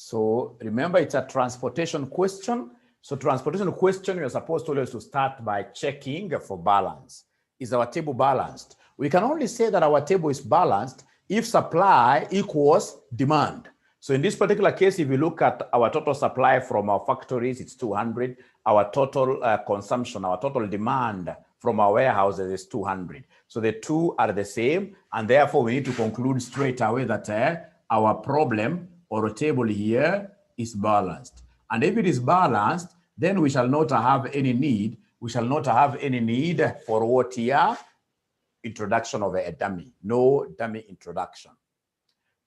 So remember, it's a transportation question. So transportation question, you're supposed to always to start by checking for balance. Is our table balanced? We can only say that our table is balanced if supply equals demand. So in this particular case, if you look at our total supply from our factories, it's 200. Our total consumption, our total demand from our warehouses is 200. So the two are the same, and therefore we need to conclude straight away that our problem or table here is balanced. And if it is balanced, then we shall not have any need. We shall not have any need for what here? Introduction of a dummy. No dummy introduction.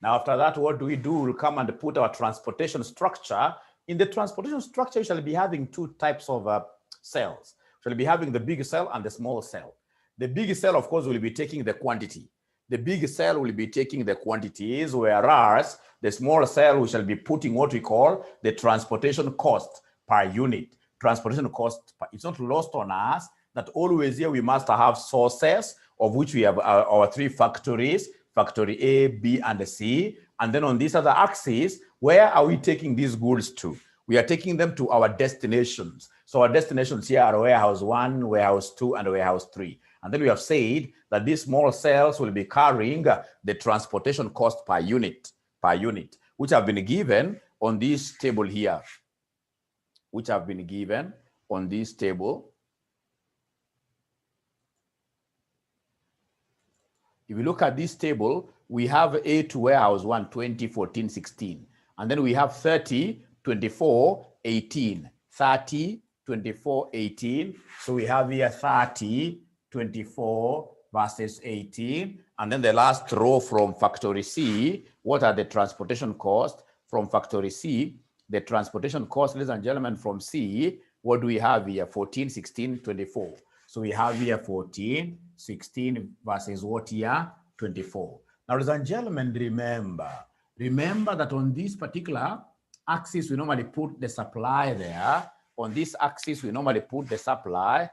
Now, after that, what do? We'll come and put our transportation structure. In the transportation structure, we shall be having two types of cells. We shall be having the big cell and the small cell. The big cell, of course, will be taking the quantity. The big cell will be taking the quantities, whereas the small cell, we shall be putting what we call the transportation cost per unit. Transportation cost, it's not lost on us that always here we must have sources, of which we have our three factories, factory A, B, and C. And then on this other axis, where are we taking these goods to? We are taking them to our destinations. So our destinations here are warehouse 1, warehouse 2, and warehouse 3. And then we have said that these small cells will be carrying the transportation cost per unit, which have been given on this table here, which have been given on this table. If you look at this table, we have A to warehouse 1, 20, 14, 16. And then we have 30, 24, 18, 30, 24, 18. So we have here 30, 24 versus 18. And then the last row from factory C, what are the transportation costs from factory C? The transportation cost, ladies and gentlemen, from C, what do we have here? 14, 16, 24. So we have here 14, 16 versus what here? 24. Now, ladies and gentlemen, remember that on this particular axis, we normally put the supply there. On this axis, we normally put the supply.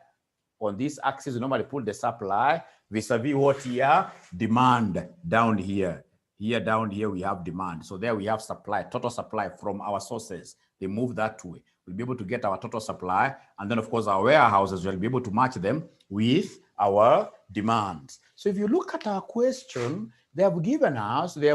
On this axis, we normally put the supply vis-a-vis what here? Demand down here. Here, down here, we have demand. So there we have supply, total supply from our sources. They move that way. We'll be able to get our total supply. And then, of course, our warehouses will be able to match them with our demands. So if you look at our question, they have given us the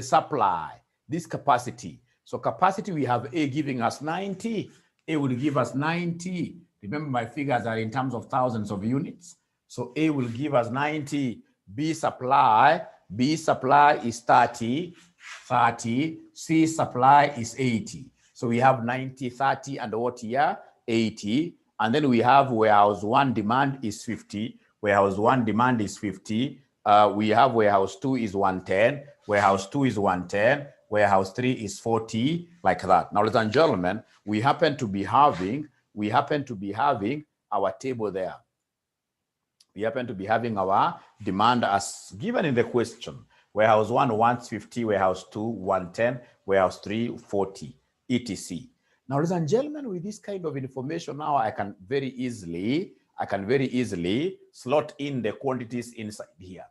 supply, this capacity. So capacity, we have A giving us 90. A will give us 90. Remember, my figures are in terms of thousands of units. So A will give us 90. B supply is 30. C supply is 80. So we have 90, 30, and what here? 80. And then we have warehouse 1 demand is 50. Warehouse 1 demand is 50. We have warehouse 2 is 110. Warehouse 2 is 110. Warehouse 3 is 40, like that. Now, ladies and gentlemen, we happen to be having our table there. We happen to be having our demand as given in the question. Warehouse 1 wants 50, warehouse 2 110, warehouse 3 40, etc. Now, ladies and gentlemen, with this kind of information, now I can very easily slot in the quantities inside here.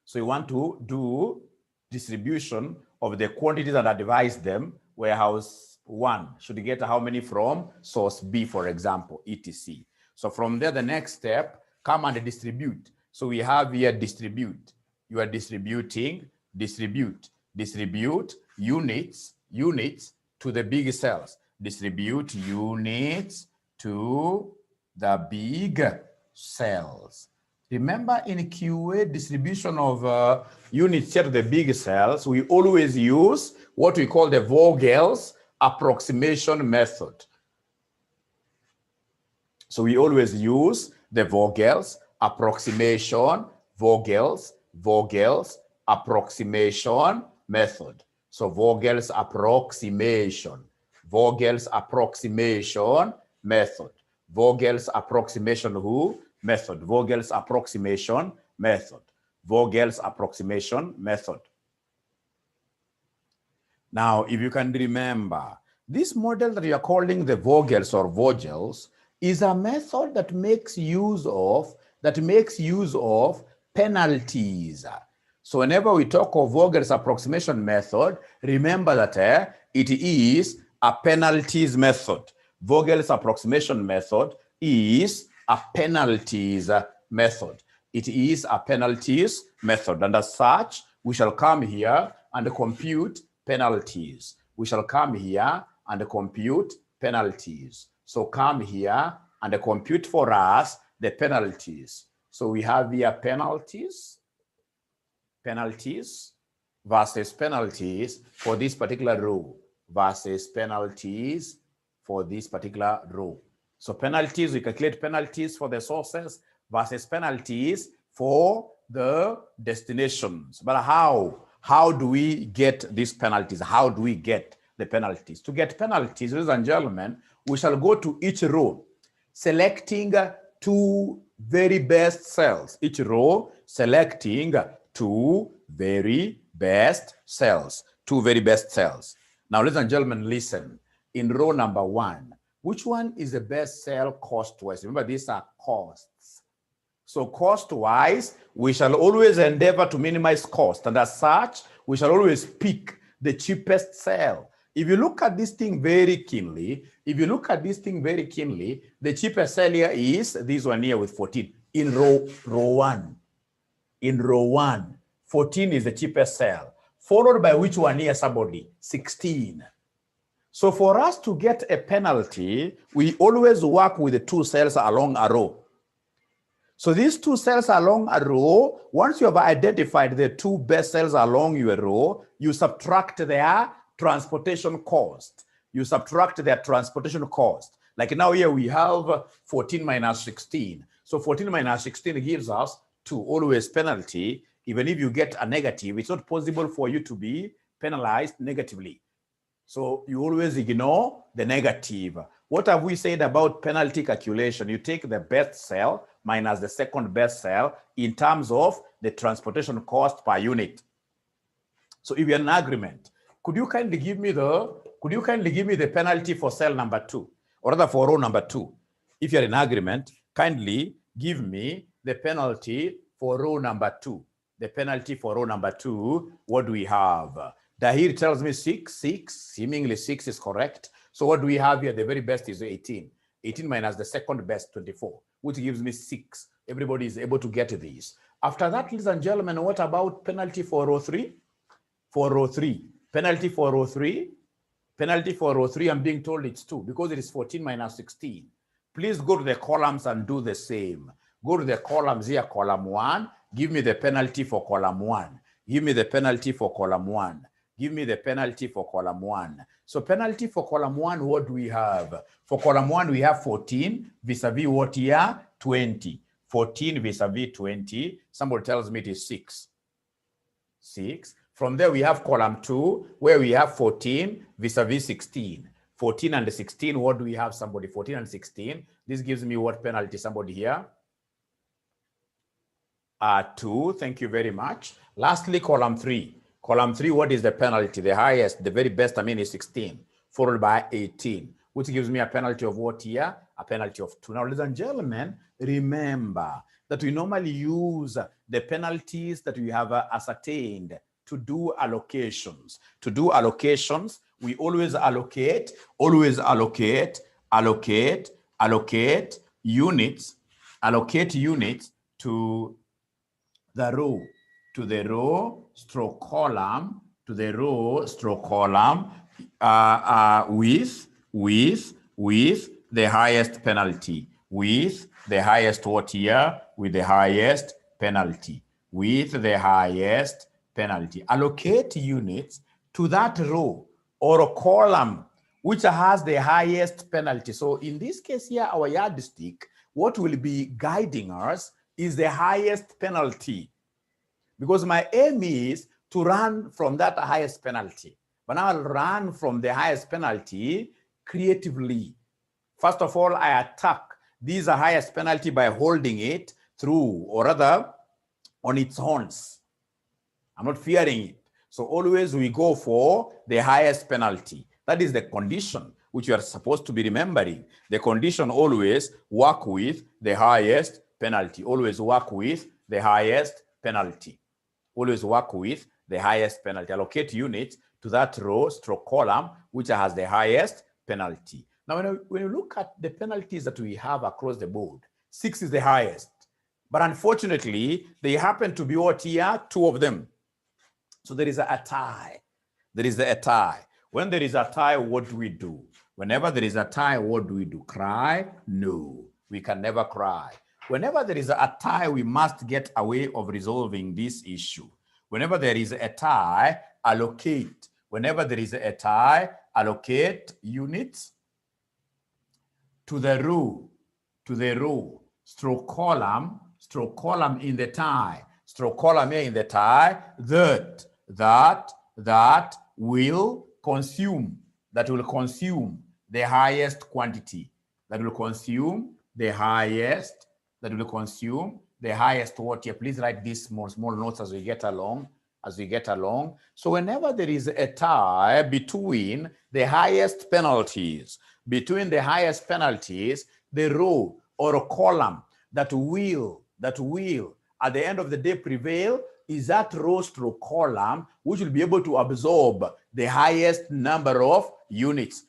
So you want to do distribution of the quantities and advise them. Warehouse 1 should get how many from source B, for example, etc. So from there, the next step, come and distribute. So we have here distribute. You are distributing, distribute units to the big cells. Distribute units to the big cells. Remember, in QA distribution of units to the big cells, we always use what we call the Vogel's approximation method. So we always use the Vogel's approximation, Vogel's approximation method. So Vogel's approximation method. Vogel's approximation method. Vogel's approximation method. Vogel's approximation method. Now, if you can remember, this model that you are calling the Vogel's or Vogels is a method that makes use of penalties. So whenever we talk of Vogel's approximation method, remember that it is a penalties method. Vogel's approximation method is a penalties method. It is a penalties method. And as such, we shall come here and compute penalties. We shall come here and compute penalties. So come here and compute for us the penalties. So we have here penalties versus penalties for this particular row versus penalties for this particular row. So penalties, we calculate penalties for the sources versus penalties for the destinations. But how do we get these penalties? How do we get the penalties? To get penalties, ladies and gentlemen, we shall go to each row, selecting two very best cells. Each row selecting two very best cells. Two very best cells. Now, ladies and gentlemen, listen. In row number 1, which one is the best cell cost-wise? Remember, these are costs. So cost-wise, we shall always endeavor to minimize cost. And as such, we shall always pick the cheapest cell. If you look at this thing very keenly, the cheapest cell here is this one here with 14 in row 1. In row 1, 14 is the cheapest cell, followed by which one here, somebody? 16. So for us to get a penalty, we always work with the two cells along a row. So these two cells along a row, once you have identified the two best cells along your row, you subtract their transportation cost. Like now here we have 14 minus 16. So 14 minus 16 gives us 2, always penalty. Even if you get a negative, it's not possible for you to be penalized negatively. So you always ignore the negative. What have we said about penalty calculation? You take the best cell minus the second best cell in terms of the transportation cost per unit. So if you're in agreement, could you kindly give me the penalty for cell number 2, or rather for row number 2? If you're in agreement, kindly give me the penalty for row number 2. The penalty for row number 2, what do we have? Dahir tells me 6, seemingly 6 is correct. So what do we have here? The very best is 18. 18 minus the second best, 24, which gives me 6. Everybody is able to get these. After that, ladies and gentlemen, what about penalty for row 3? For row 3, penalty for row 3, I'm being told it's 2 because it is 14 minus 16. Please go to the columns and do the same. Go to the columns here, column 1. Give me the penalty for column 1. Give me the penalty for column 1. Give me the penalty for column 1. So penalty for column 1, what do we have? For column 1, we have 14 vis-a-vis what here? 20. 14 vis-a-vis 20. Somebody tells me it is 6. 6. From there, we have column 2, where we have 14 vis-a-vis 16. 14 and 16, what do we have, somebody? 14 and 16. This gives me what penalty, somebody here? 2. Thank you very much. Lastly, column 3. Column 3, what is the penalty? The highest, the very best, is 16, followed by 18, which gives me a penalty of what here? A penalty of 2. Now, ladies and gentlemen, remember that we normally use the penalties that we have ascertained to do allocations. To do allocations, we always allocate units to the row, stroke column, with the highest penalty, with the highest what here? With the highest penalty, Allocate units to that row or a column which has the highest penalty. So in this case here, our yardstick, what will be guiding us is the highest penalty, because my aim is to run from that highest penalty. But now I'll run from the highest penalty creatively. First of all, I attack this highest penalty by holding it through, or rather on its horns. I'm not fearing it. So always we go for the highest penalty. That is the condition which you are supposed to be remembering. The condition, always work with the highest penalty. Always work with the highest penalty. Always work with the highest penalty. Allocate units to that row stroke column which has the highest penalty. Now, when you look at the penalties that we have across the board, 6 is the highest. But unfortunately, they happen to be what here? 2 of them. So there is a tie. There is a tie. When there is a tie, what do we do? Whenever there is a tie, what do we do? Cry? No, we can never cry. Whenever there is a tie, we must get a way of resolving this issue. Whenever there is a tie, allocate. Whenever there is a tie, allocate units to the row, stroke column in the tie, stroke column here in the tie, that will consume the highest quantity, that will consume the highest what here. Please write these small notes as we get along. So whenever there is a tie between the highest penalties, the row or a column that will at the end of the day prevail is that row stroke column which will be able to absorb the highest number of units,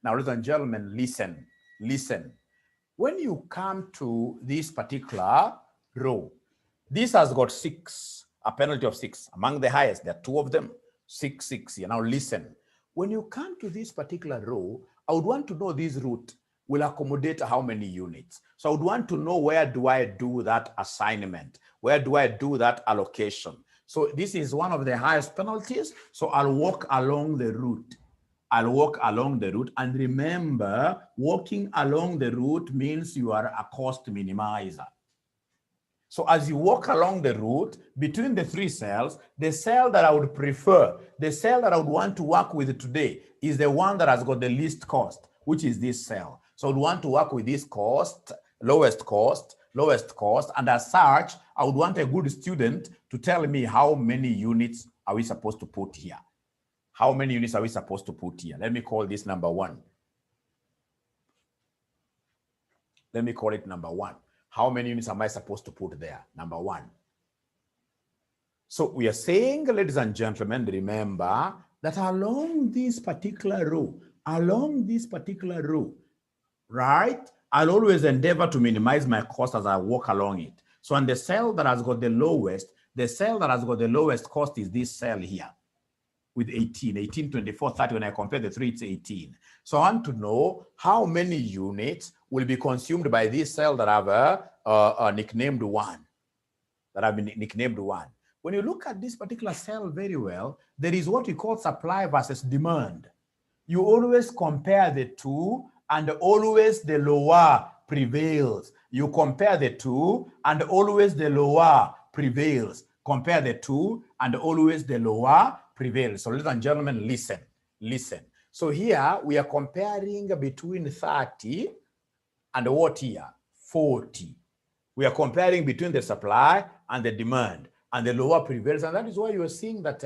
Now, ladies and gentlemen, listen. When you come to this particular row, this has got 6, a penalty of 6. Among the highest, there are 2 of them, 6, 6 here. Now listen, when you come to this particular row, I would want to know this root will accommodate how many units. So I would want to know, where do I do that assignment? Where do I do that allocation? So this is one of the highest penalties. So I'll walk along the route. And remember, walking along the route means you are a cost minimizer. So as you walk along the route between the 3 cells, the cell that I would prefer, the cell that I would want to work with today is the one that has got the least cost, which is this cell. So I would want to work with this cost, lowest cost, and as such, I would want a good student to tell me how many units are we supposed to put here. How many units are we supposed to put here? Let me call this number 1. Let me call it number 1. How many units am I supposed to put there? Number 1. So we are saying, ladies and gentlemen, remember that along this particular row, right, I'll always endeavor to minimize my cost as I walk along it. So on the cell that has got the lowest cost is this cell here with 18, 24, 30. When I compare the 3, it's 18. So I want to know how many units will be consumed by this cell that have nicknamed 1. When you look at this particular cell very well, there is what we call supply versus demand. You always compare the 2 and always the lower prevails. You compare the 2 and always the lower prevails. Compare the 2 and always the lower prevails. So ladies and gentlemen, listen. So here we are comparing between 30 and what here? 40. We are comparing between the supply and the demand, and the lower prevails. And that is why you are seeing that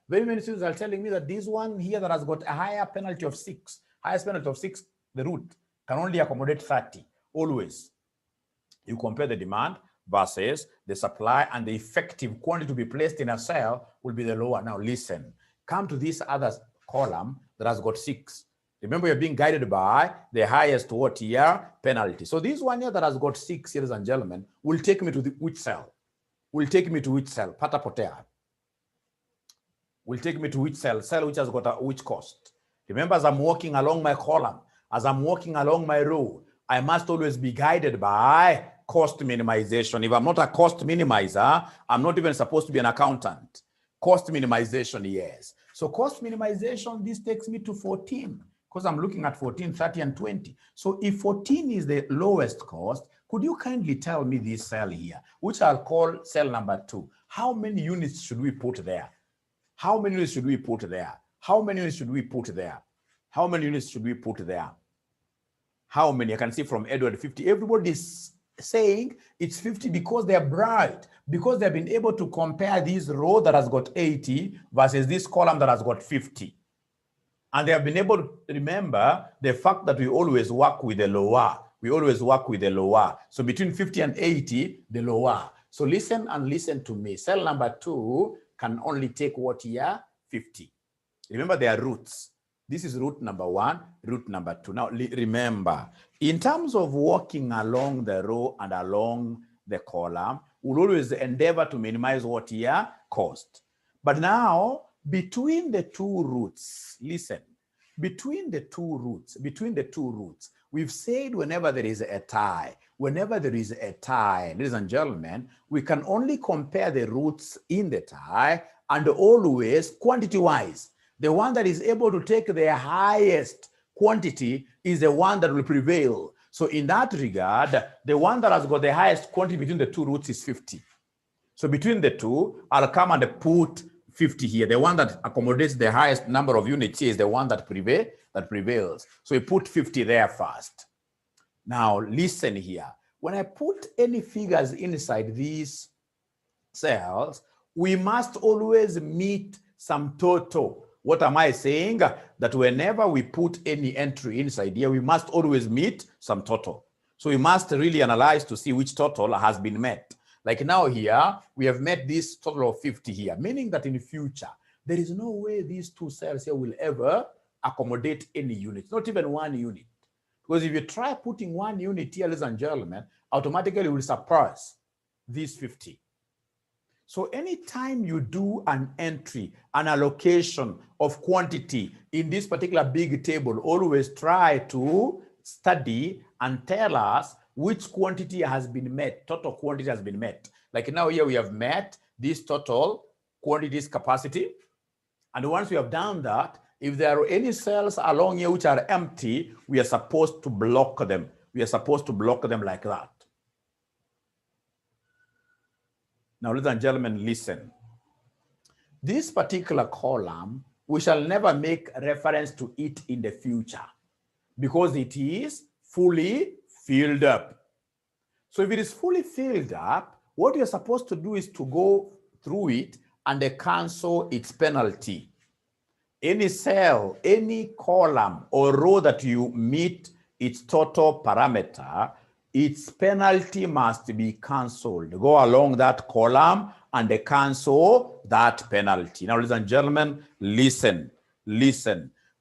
very many students are telling me that this one here that has got a higher penalty of 6, the root can only accommodate 30. Always. You compare the demand versus the supply, and the effective quantity to be placed in a cell will be the lower. Now listen, come to this other column that has got 6. Remember, you're being guided by the highest what here? Penalty. So this one here that has got 6, ladies and gentlemen, will take me to which cell? Pata potea. Will take me to which cell? Cell which has got which cost? Remember, as I'm walking along my column, as I'm walking along my row, I must always be guided by cost minimization. If I'm not a cost minimizer, I'm not even supposed to be an accountant. Cost minimization, yes. So cost minimization, this takes me to 14, because I'm looking at 14, 30, and 20. So if 14 is the lowest cost, could you kindly tell me this cell here, which I'll call cell number 2. How many units should we put there? How many units should we put there? How many units should we put there? How many units should we put there? How many? I can see from Edward 50. Everybody's saying it's 50 because they're bright, because they've been able to compare this row that has got 80 versus this column that has got 50. And they have been able to remember the fact that we always work with the lower. We always work with the lower. So between 50 and 80, the lower. So listen and listen to me. Cell number 2 can only take what here? 50. Remember their roots. This is root number 1, root number 2. Now remember, in terms of walking along the row and along the column, we'll always endeavor to minimize what here? Cost. But now, between the two roots, listen, between the two roots, we've said whenever there is a tie, ladies and gentlemen, we can only compare the roots in the tie and always quantity-wise. The one that is able to take the highest quantity is the one that will prevail. So in that regard, the one that has got the highest quantity between the two roots is 50. So between the two, I'll come and put 50 here. The one that accommodates the highest number of units here is the one that prevails. So we put 50 there first. Now listen here. When I put any figures inside these cells, we must always meet some total. What am I saying? That whenever we put any entry inside here, we must always meet some total. So we must really analyze to see which total has been met. Like now here, we have met this total of 50 here, meaning that in the future, there is no way these two cells here will ever accommodate any unit, not even one unit. Because if you try putting one unit here, ladies and gentlemen, automatically will surpass these 50. So anytime you do an entry, an allocation of quantity in this particular big table, always try to study and tell us which quantity has been met, total quantity has been met. Like now here we have met this total quantities capacity. And once we have done that, if there are any cells along here which are empty, we are supposed to block them. We are supposed to block them like that. Now, ladies and gentlemen, listen. This particular column, we shall never make reference to it in the future because it is fully filled up. So if it is fully filled up, what you're supposed to do is to go through it and cancel its penalty. Any cell, any column or row that you meet its total parameter, its penalty must be cancelled. Go along that column and cancel that penalty. Now, ladies and gentlemen, listen.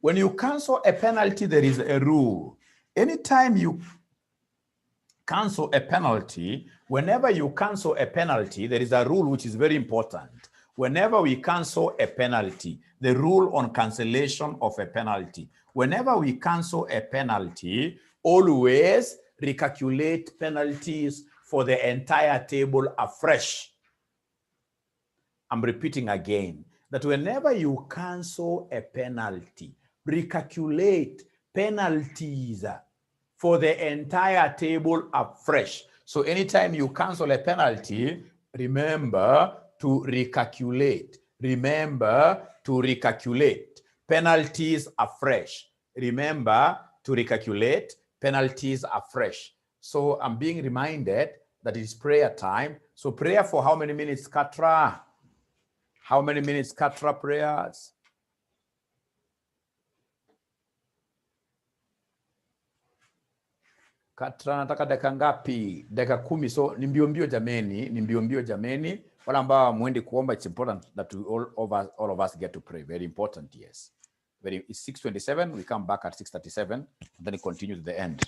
When you cancel a penalty, there is a rule. Anytime you cancel a penalty, whenever you cancel a penalty, there is a rule which is very important. Whenever we cancel a penalty, the rule on cancellation of a penalty, whenever we cancel a penalty, always recalculate penalties for the entire table afresh. I'm repeating again, that whenever you cancel a penalty, recalculate penalties for the entire table afresh. So anytime you cancel a penalty, remember to recalculate. Remember to recalculate penalties afresh. Remember to recalculate penalties afresh. So I'm being reminded that it's prayer time. So prayer for how many minutes, Katra? How many minutes, Katra prayers? Katra nataka dakika ngapi? Dakika 10. So ni mbio jameni, ni mbio jameni. Wala ambao muendi kuomba, it's important that we all of us get to pray. Very important, yes. It's 6:27. We come back at 6:37 and then it continues to the end.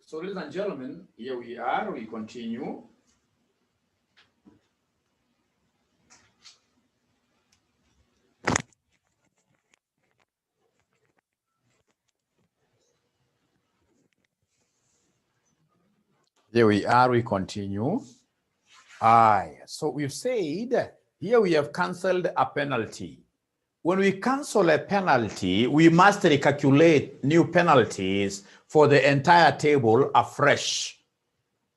So ladies and gentlemen, here we are, we continue. Here we are, we continue. So we've said, here we have cancelled a penalty. When we cancel a penalty, we must recalculate new penalties for the entire table afresh.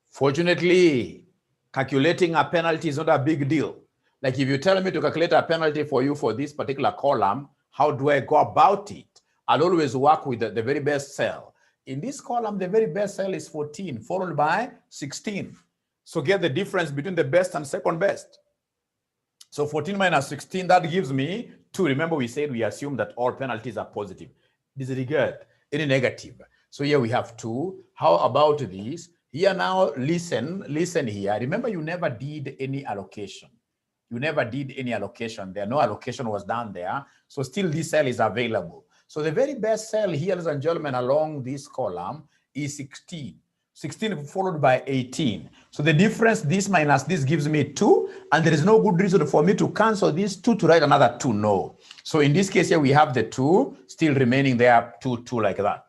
Fortunately, calculating a penalty is not a big deal. Like if you tell me to calculate a penalty for you for this particular column, how do I go about it? I'll always work with the very best cell. In this column, the very best cell is 14, followed by 16. So get the difference between the best and second best. So 14 minus 16, that gives me 2. Remember, we said we assume that all penalties are positive. Disregard any negative. So here we have 2. How about this? Here now, listen here. Remember, you never did any allocation. You never did any allocation there. No allocation was done there. So still this cell is available. So the very best cell here, ladies and gentlemen, along this column is 16. 16 followed by 18. So the difference, this minus this, gives me 2. And there is no good reason for me to cancel these 2 to write another 2. No. So in this case here, we have the 2 still remaining there, 2 like that.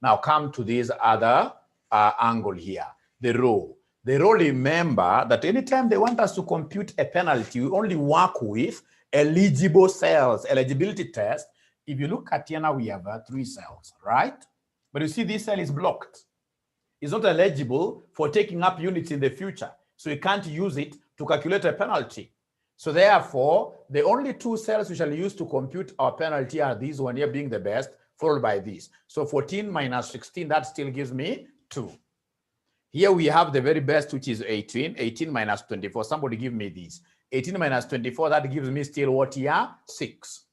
Now come to this other angle here, the row. The row, remember that anytime they want us to compute a penalty, we only work with eligible cells, eligibility test. If you look at here now, we have 3 cells, right? But you see this cell is blocked. It's not eligible for taking up units in the future. So you can't use it to calculate a penalty. So therefore, the only 2 cells we shall use to compute our penalty are these one here being the best, followed by this. So 14 minus 16, that still gives me 2. Here we have the very best, which is 18. 18 minus 24. Somebody give me this. 18 minus 24, that gives me still what here? 6.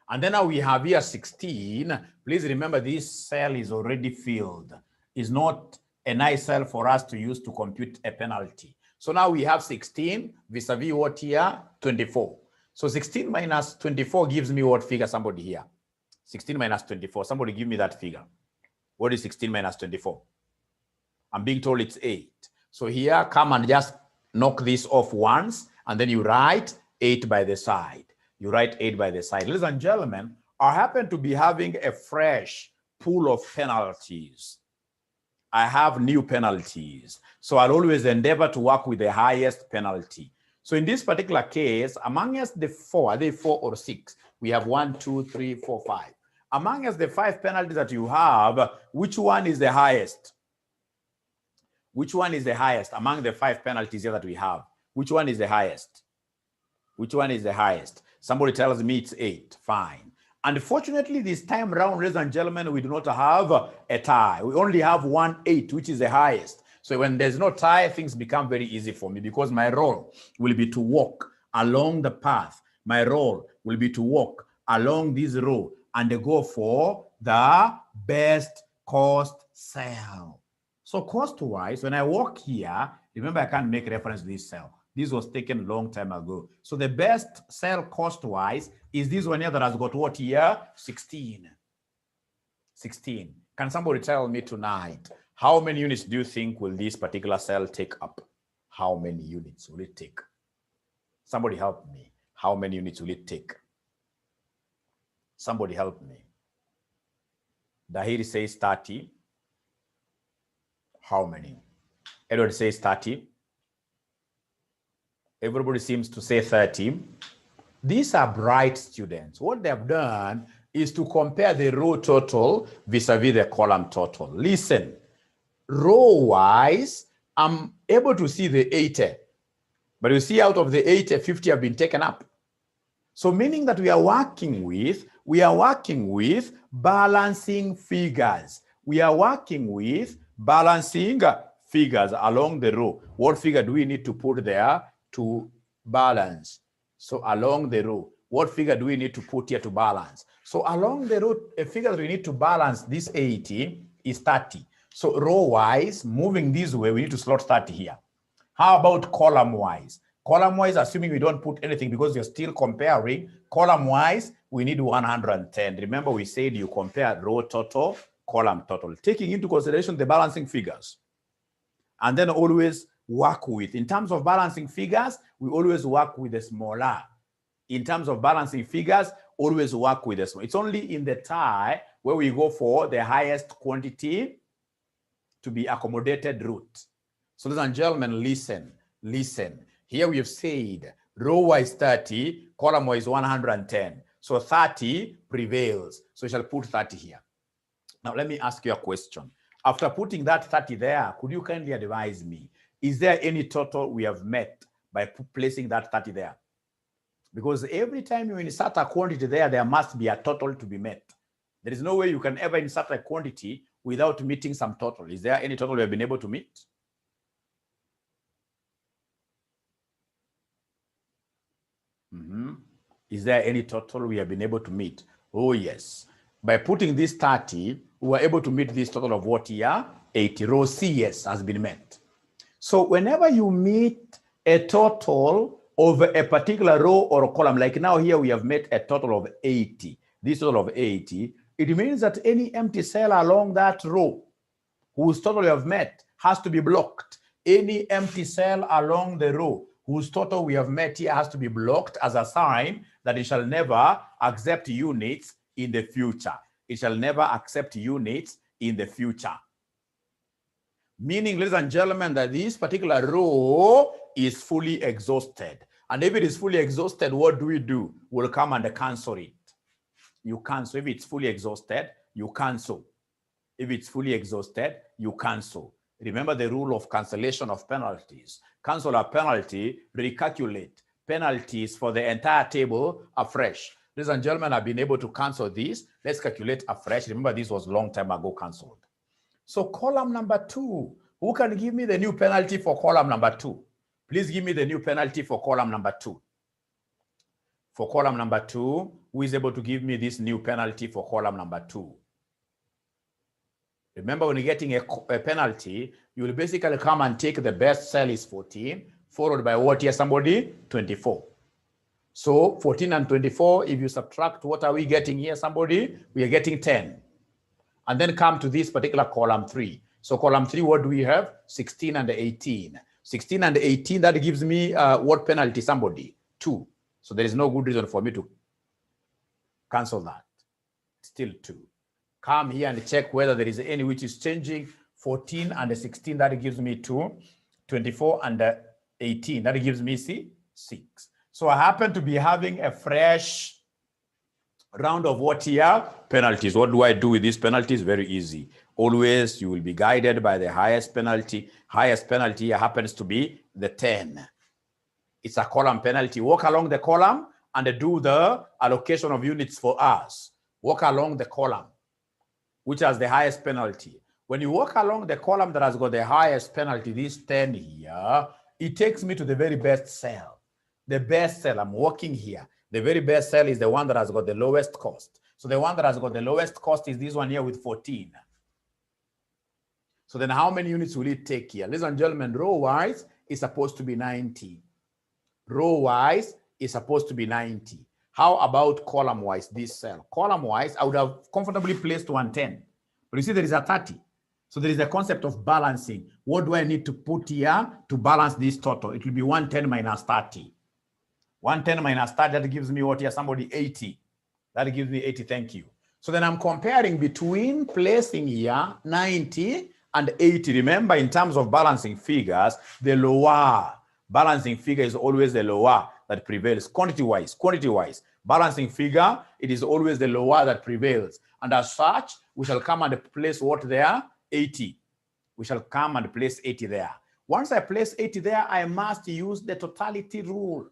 And then now we have here 16. Please remember this cell is already filled. It's not a nice cell for us to use to compute a penalty. So now we have 16 vis-a-vis what here? 24. So 16 minus 24 gives me what figure? Somebody here. 16 minus 24. Somebody give me that figure. What is 16 minus 24? I'm being told it's 8. So here, come and just knock this off once, and then you write 8 by the side. You write 8 by the side. Ladies and gentlemen, I happen to be having a fresh pool of penalties. I have new penalties. So I'll always endeavor to work with the highest penalty. So in this particular case, among us the 4, are they 4 or 6? We have 1, 2, 3, 4, 5. Among us the 5 penalties that you have, which one is the highest? Which one is the highest among the 5 penalties here that we have? Which one is the highest? Which one is the highest? Somebody tells me it's 8. Fine. Unfortunately, this time around, ladies and gentlemen, we do not have a tie. We only have 1 8, which is the highest. So when there's no tie, things become very easy for me because my role will be to walk along the path. My role will be to walk along this row and go for the best cost cell. So cost-wise, when I walk here, remember I can't make reference to this cell. This was taken a long time ago. So the best cell cost-wise is this one here that has got what here? 16. 16. Can somebody tell me tonight, how many units do you think will this particular cell take up? How many units will it take? Somebody help me. How many units will it take? Somebody help me. Dahiri says 30. How many? Edward says 30. Everybody seems to say 30. These are bright students. What they have done is to compare the row total vis-a-vis the column total. Listen, row-wise, I'm able to see the 80. But you see out of the 80, 50 have been taken up. So meaning that we are working with balancing figures. We are working with balancing figures along the row. What figure do we need to put there to balance? So along the row, what figure do we need to put here to balance? So along the row, a figure that we need to balance this 80 is 30. So row-wise, moving this way, we need to slot 30 here. How about column-wise? Column-wise, assuming we don't put anything because you're still comparing, column-wise, we need 110. Remember, we said you compare row total column total, taking into consideration the balancing figures. And then always work with, in terms of balancing figures, we always work with the smaller. In terms of balancing figures, always work with the small. It's only in the tie where we go for the highest quantity to be accommodated root. So ladies and gentlemen, listen. Here we have said row wise 30, column wise 110. So 30 prevails. So we shall put 30 here. Now let me ask you a question. After putting that 30 there, could you kindly advise me, is there any total we have met by placing that 30 there? Because every time you insert a quantity there, there must be a total to be met. There is no way you can ever insert a quantity without meeting some total. Is there any total we have been able to meet? Is there any total we have been able to meet? Oh, yes. By putting this 30, we were able to meet this total of what here? 80. Row CS has been met. So whenever you meet a total of a particular row or a column, like now here we have met a total of 80, this total of 80, it means that any empty cell along that row whose total we have met has to be blocked. Any empty cell along the row whose total we have met here has to be blocked as a sign that it shall never accept units in the future. It shall never accept units in the future. Meaning, ladies and gentlemen, that this particular row is fully exhausted. And if it is fully exhausted, what do? We'll come and cancel it. You cancel. If it's fully exhausted, you cancel. If it's fully exhausted, you cancel. Remember the rule of cancellation of penalties. Cancel a penalty, recalculate penalties for the entire table afresh. Ladies and gentlemen, I've been able to cancel this. Let's calculate afresh. Remember, this was a long time ago canceled. So column number 2, who can give me the new penalty for column number 2? Please give me the new penalty for column number 2. For column number 2, who is able to give me this new penalty for column number 2? Remember, when you're getting a penalty, you will basically come and take the best cell is 14, followed by what here, somebody? 24. So 14 and 24, if you subtract, what are we getting here, somebody? We are getting 10. And then come to this particular column 3. So column 3, what do we have? 16 and 18. 16 and 18, that gives me what penalty, somebody? 2. So there is no good reason for me to cancel that. Still 2. Come here and check whether there is any which is changing. 14 and 16, that gives me 2. 24 and 18, that gives me 6. So I happen to be having a fresh round of what here? Penalties. What do I do with these penalties? Very easy. Always you will be guided by the highest penalty. Highest penalty happens to be the 10. It's a column penalty. Walk along the column and do the allocation of units for us. Walk along the column, which has the highest penalty. When you walk along the column that has got the highest penalty, this 10 here, it takes me to the very best cell. The best cell, I'm walking here. The very best cell is the one that has got the lowest cost. So the one that has got the lowest cost is this one here with 14. So then how many units will it take here? Ladies and gentlemen, row-wise is supposed to be 90. Row-wise is supposed to be 90. How about column-wise, this cell? Column-wise, I would have comfortably placed 110. But you see, there is a 30. So there is a concept of balancing. What do I need to put here to balance this total? It will be 110 minus 30. 110 minus 30, that gives me what here? Somebody 80. That gives me 80, thank you. So then I'm comparing between placing here 90 and 80. Remember, in terms of balancing figures, the lower balancing figure is always the lower that prevails. Quantity-wise, balancing figure, it is always the lower that prevails. And as such, we shall come and place what there? 80. We shall come and place 80 there. Once I place 80 there, I must use the totality rule.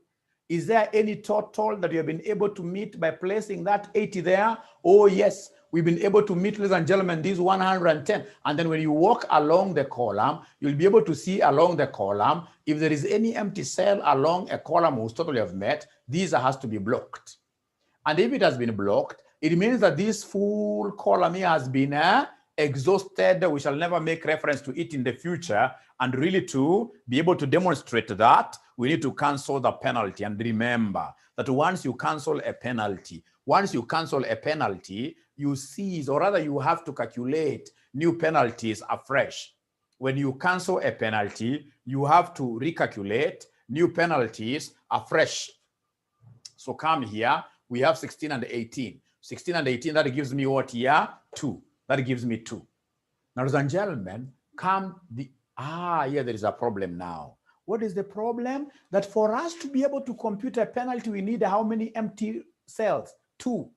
Is there any total that you have been able to meet by placing that 80 there? Oh, yes. We've been able to meet, ladies and gentlemen, these 110. And then when you walk along the column, you'll be able to see along the column, if there is any empty cell along a column whose total you have met, these has to be blocked. And if it has been blocked, it means that this full column here has been exhausted. We shall never make reference to it in the future. And really to be able to demonstrate that, we need to cancel the penalty. And remember that once you cancel a penalty, once you cancel a penalty, you cease, or rather you have to calculate new penalties afresh. When you cancel a penalty, you have to recalculate new penalties afresh. So come here, we have 16 and 18. 16 and 18, that gives me what here? 2. That gives me 2. Now, ladies and gentlemen, here there is a problem now. What is the problem? That for us to be able to compute a penalty, we need how many empty cells? 2.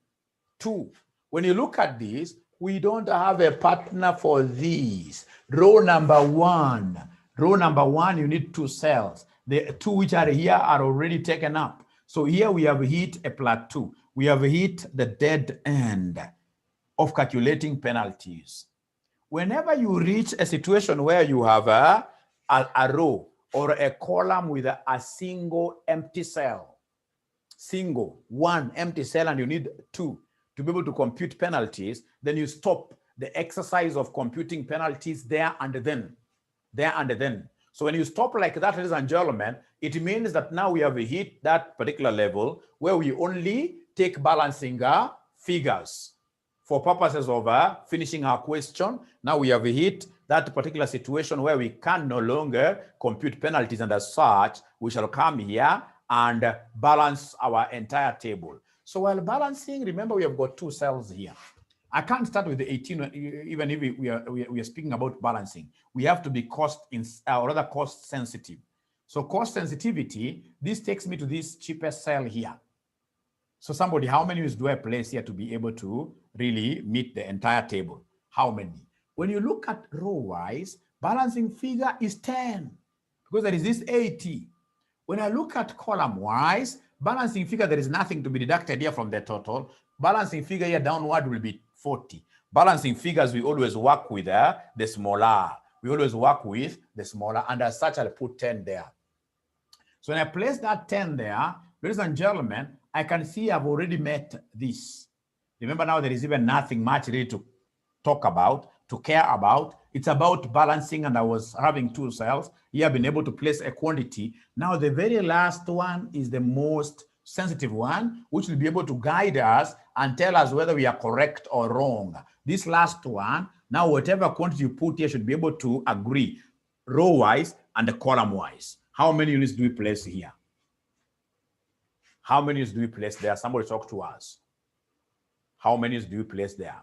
2. When you look at this, we don't have a partner for these. Row number 1. Row number 1, you need 2 cells. The 2 which are here are already taken up. So here we have hit a plateau. We have hit the dead end of calculating penalties. Whenever you reach a situation where you have a row or a column with a single empty cell, one empty cell, and you need 2 to be able to compute penalties, then you stop the exercise of computing penalties there and then. So when you stop like that, ladies and gentlemen, it means that now we have hit that particular level where we only take balancing figures. For purposes of finishing our question, now we have hit that particular situation where we can no longer compute penalties, and as such, we shall come here and balance our entire table. So while balancing, remember we have got 2 cells here. I can't start with the 18, even if we are speaking about balancing. We have to be cost sensitive. So cost sensitivity, this takes me to this cheapest cell here. So somebody, how many units do I place here to be able to really meet the entire table? How many? When you look at row-wise, balancing figure is 10 because there is this 80. When I look at column-wise, balancing figure, there is nothing to be deducted here from the total. Balancing figure here downward will be 40. Balancing figures, we always work with the smaller. We always work with the smaller, and as such, I'll put 10 there. So when I place that 10 there, ladies and gentlemen, I can see I've already met this. Remember now there is even nothing much really to talk about, to care about. It's about balancing, and I was having 2 cells. Here I've been able to place a quantity. Now the very last one is the most sensitive one, which will be able to guide us and tell us whether we are correct or wrong. This last one, now whatever quantity you put here should be able to agree row-wise and column-wise. How many units do we place here? How many units do we place there? Somebody talk to us. How many units do you place there?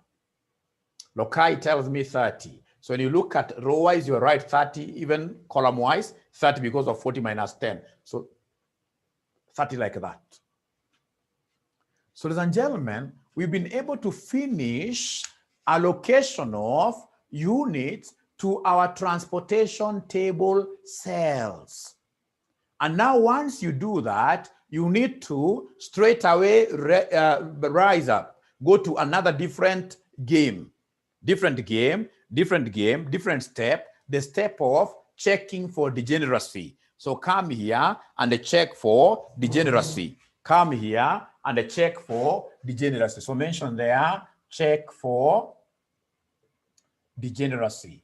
Lokai tells me 30. So when you look at row-wise, you're right, 30, even column-wise, 30 because of 40 minus 10. So 30 like that. So ladies and gentlemen, we've been able to finish allocation of units to our transportation table cells. And now once you do that, you need to straight away rise up, go to another different step, the step of checking for degeneracy. So come here and check for degeneracy. Come here and check for degeneracy. So mention there, check for degeneracy.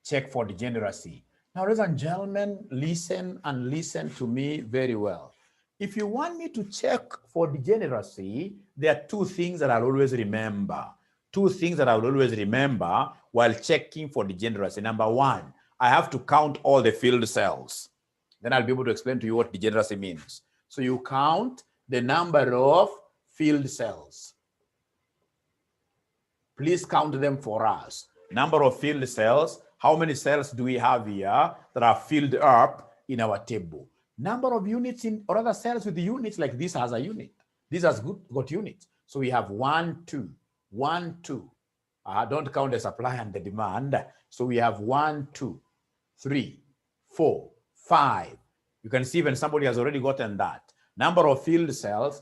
Check for degeneracy. Now, ladies and gentlemen, listen and listen to me very well. If you want me to check for degeneracy, there are 2 things that I'll always remember. 2 things that I will always remember while checking for degeneracy. Number 1, I have to count all the filled cells. Then I'll be able to explain to you what degeneracy means. So you count the number of filled cells. Please count them for us. Number of filled cells. How many cells do we have here that are filled up in our table? Number of units or other cells with the units, like this has a unit. This has got units. So we have 1, 2, 1, 2. Don't count the supply and the demand. So we have 1, 2, 3, 4, 5. You can see when somebody has already gotten that. Number of filled cells,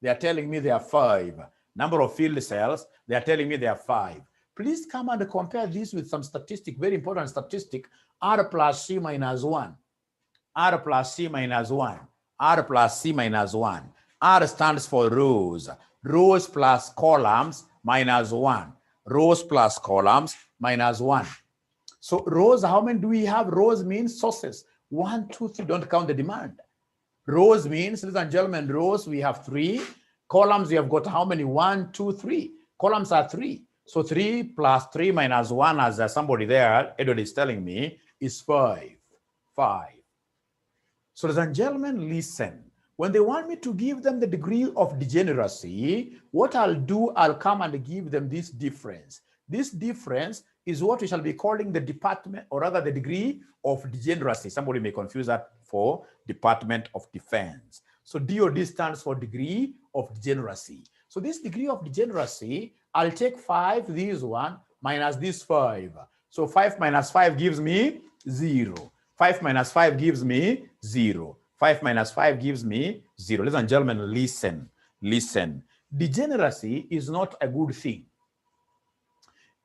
they are telling me they are 5. Number of filled cells, they are telling me they are 5. Please come and compare this with some statistic, very important statistic, R plus C minus 1. R plus C minus 1. R plus C minus 1. R stands for rows. Rows plus columns minus 1. Rows plus columns minus 1. So rows, how many do we have? Rows means sources. 1, 2, 3. Don't count the demand. Rows means, ladies and gentlemen, rows we have 3. Columns, you have got how many? 1, 2, 3. Columns are 3. So 3 plus 3 minus 1, as somebody there, Edward is telling me, is 5. 5. So ladies and gentlemen, listen. When they want me to give them the degree of degeneracy, what I'll do, I'll come and give them this difference. This difference is what we shall be calling the department, or rather the degree of degeneracy. Somebody may confuse that for Department of Defense. So DOD stands for degree of degeneracy. So this degree of degeneracy, I'll take 5, this one, minus this 5. So 5 minus 5 gives me 0. 5 minus 5 gives me 0. 5 minus 5 gives me 0. Ladies and gentlemen, listen. Listen. Degeneracy is not a good thing.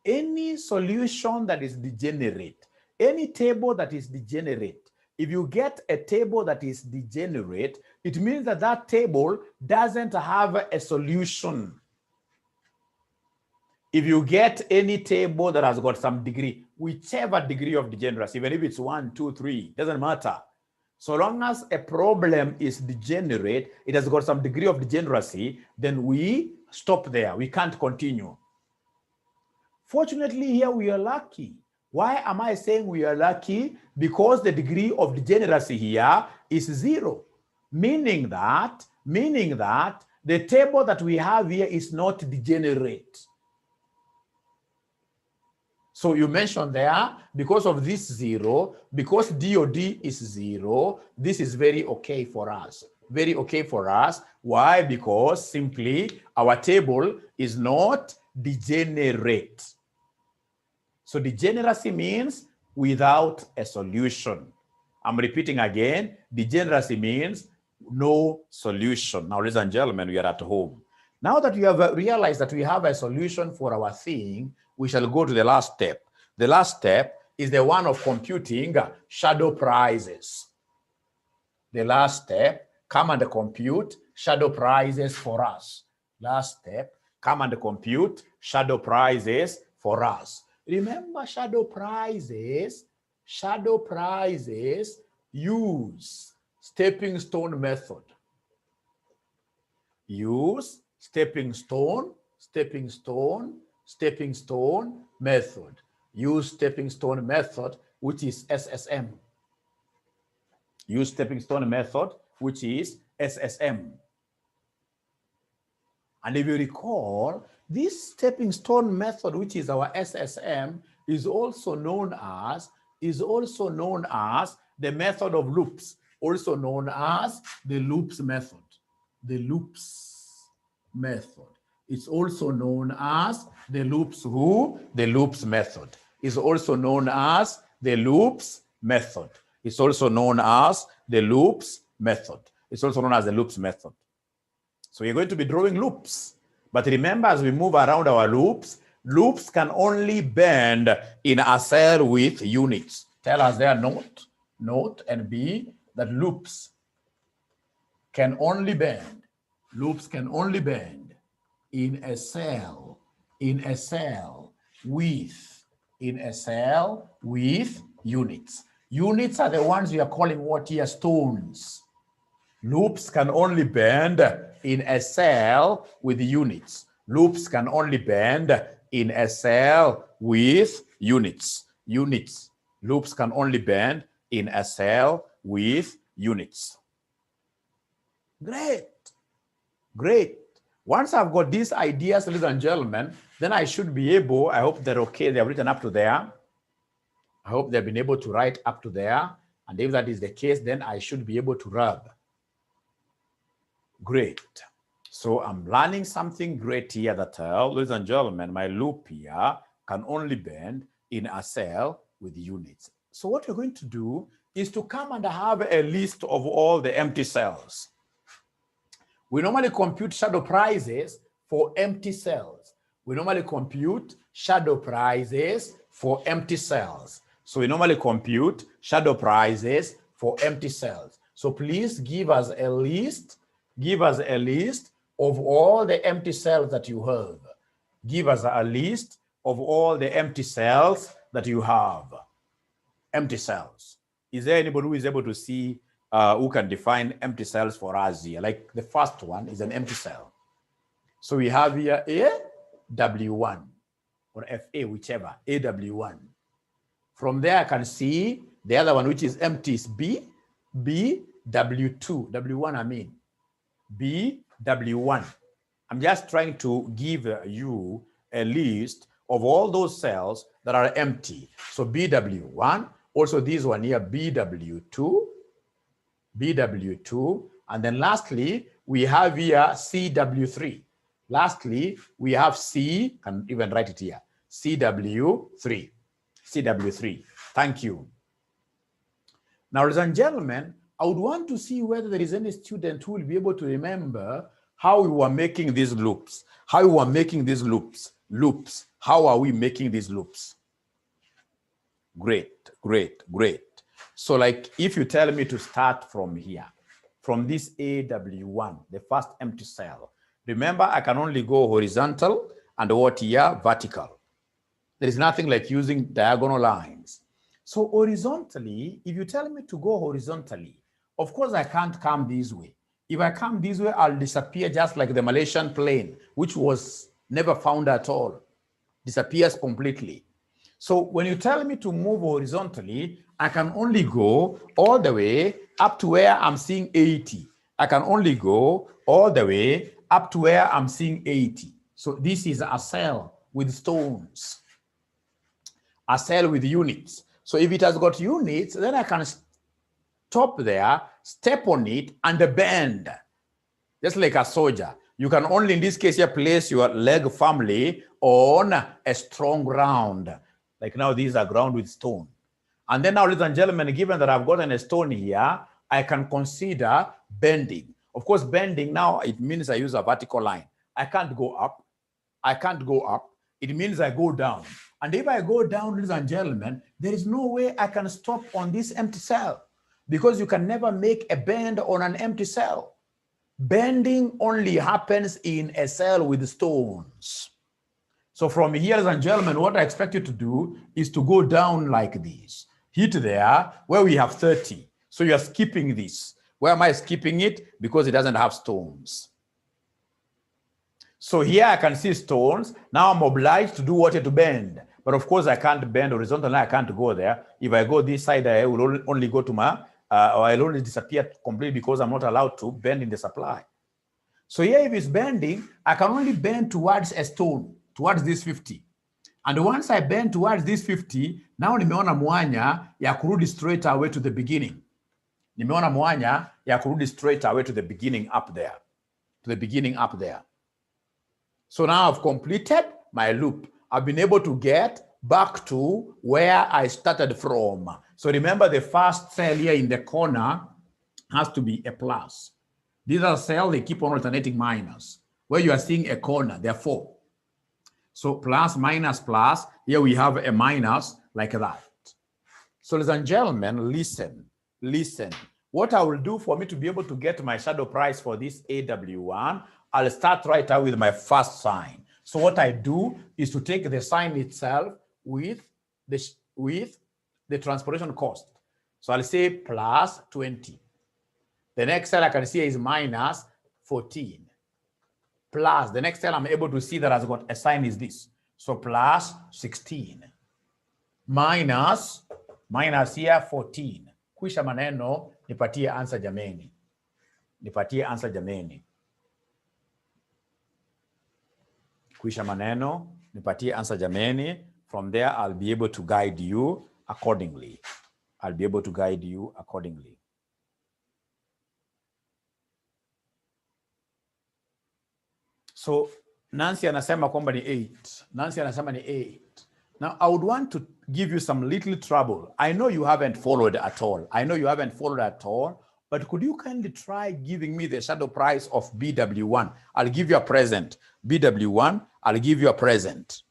Any solution that is degenerate, any table that is degenerate, if you get a table that is degenerate, it means that that table doesn't have a solution. If you get any table that has got some degree, whichever degree of degeneracy, even if it's 1, 2, 3, doesn't matter. So long as a problem is degenerate, it has got some degree of degeneracy, then we stop there. We can't continue. Fortunately, here we are lucky. Why am I saying we are lucky? Because the degree of degeneracy here is 0, meaning that the table that we have here is not degenerate. So you mentioned there, because of this 0, because DOD is 0, this is very okay for us. Very okay for us. Why? Because simply our table is not degenerate. So degeneracy means without a solution. I'm repeating again, degeneracy means no solution. Now, ladies and gentlemen, we are at home. Now that we have realized that we have a solution for our thing, we shall go to the last step. The last step is the one of computing shadow prices. The last step, come and compute shadow prices for us. Last step, come and compute shadow prices for us. Remember, shadow prices use stepping stone method. Use stepping stone method. Use stepping stone method, which is SSM. Use stepping stone method, which is SSM. And if you recall, this stepping stone method, which is our SSM, is also known as the method of loops, also known as the loops method. The loops method. It's also known as the loops The loops method. It's also known as the loops method. It's also known as the loops method. It's also known as the loops method. So you're going to be drawing loops. But remember, as we move around our loops, loops can only bend in a cell with units. Tell us there, note and B, that loops can only bend. Loops can only bend in a cell with units. Units are the ones we are calling what here? Stones. Loops can only bend in a cell with units. Loops can only bend in a cell with units. Loops can only bend in a cell with units. Great. Once I've got these ideas, ladies and gentlemen, then I should be able, I hope they're okay, they've written up to there. I hope they've been able to write up to there. And if that is the case, then I should be able to rub. Great. So I'm learning something great here that, ladies and gentlemen, my loop here can only bend in a cell with units. So what we're going to do is to come and have a list of all the empty cells. We normally compute shadow prices for empty cells. We normally compute shadow prices for empty cells. So we normally compute shadow prices for empty cells. So please give us a list. Give us a list of all the empty cells that you have. Give us a list of all the empty cells that you have. Empty cells. Is there anybody who is able to see who can define empty cells for us here? Like the first one is an empty cell. So we have here AW1 or FA, whichever, AW1. From there, I can see the other one, which is empty, is BW2, W1, I mean, BW1. I'm just trying to give you a list of all those cells that are empty. So BW1, also this one here, BW2, and then lastly, we have here CW3. Lastly, we have C, can even write it here, CW3. Thank you. Now, ladies and gentlemen, I would want to see whether there is any student who will be able to remember how we were making these loops. How we were making these loops. How are we making these loops? Great. So like if you tell me to start from here, from this AW1, the first empty cell, remember I can only go horizontal and what here, vertical. There is nothing like using diagonal lines. So horizontally, if you tell me to go horizontally, of course I can't come this way. If I come this way, I'll disappear just like the Malaysian plane, which was never found at all. Disappears completely. So when you tell me to move horizontally, I can only go all the way up to where I'm seeing 80. I can only go all the way up to where I'm seeing 80. So this is a cell with stones, a cell with units. So if it has got units, then I can stop there, step on it, and bend, just like a soldier. You can only, in this case here, place your leg firmly on a strong ground. Like now, these are ground with stone. And then now, ladies and gentlemen, given that I've gotten a stone here, I can consider bending. Of course, bending now, it means I use a vertical line. I can't go up. It means I go down. And if I go down, ladies and gentlemen, there is no way I can stop on this empty cell, because you can never make a bend on an empty cell. Bending only happens in a cell with stones. So from here, ladies and gentlemen, what I expect you to do is to go down like this. Hit there where we have 30. So you're skipping this. Where am I skipping it? Because it doesn't have stones. So here I can see stones. Now I'm obliged to do what? To bend. But of course I can't bend horizontally. I can't go there. If I go this side, I will only go to my, or I'll only disappear completely because I'm not allowed to bend in the supply. So here if it's bending, I can only bend towards a stone, towards this 50. And once I bend towards this 50, now nimeona mwanya ya kurudi straight away to the beginning. Nimeona mwanya ya kurudi straight away to the beginning up there. So now I've completed my loop. I've been able to get back to where I started from. So remember, the first cell here in the corner has to be a plus. These are cells, they keep on alternating minus. Where you are seeing a corner, there are 4. So plus, minus, plus. Here we have a minus like that. So ladies and gentlemen, listen. What I will do for me to be able to get my shadow price for this AW1, I'll start right out with my first sign. So what I do is to take the sign itself with the transportation cost. So I'll say plus 20. The next cell I can see is minus 14. Plus, the next cell I'm able to see that has got a sign is this. So plus 16. Minus here 14. Kwisha maneno, nipatie answer jameni. Kwisha maneno, nipatie answer jameni. From there, I'll be able to guide you accordingly. So Nancy anasema kwamba ni 8. Now, I would want to give you some little trouble. I know you haven't followed at all. But could you kindly try giving me the shadow price of BW1? I'll give you a present. BW1, I'll give you a present.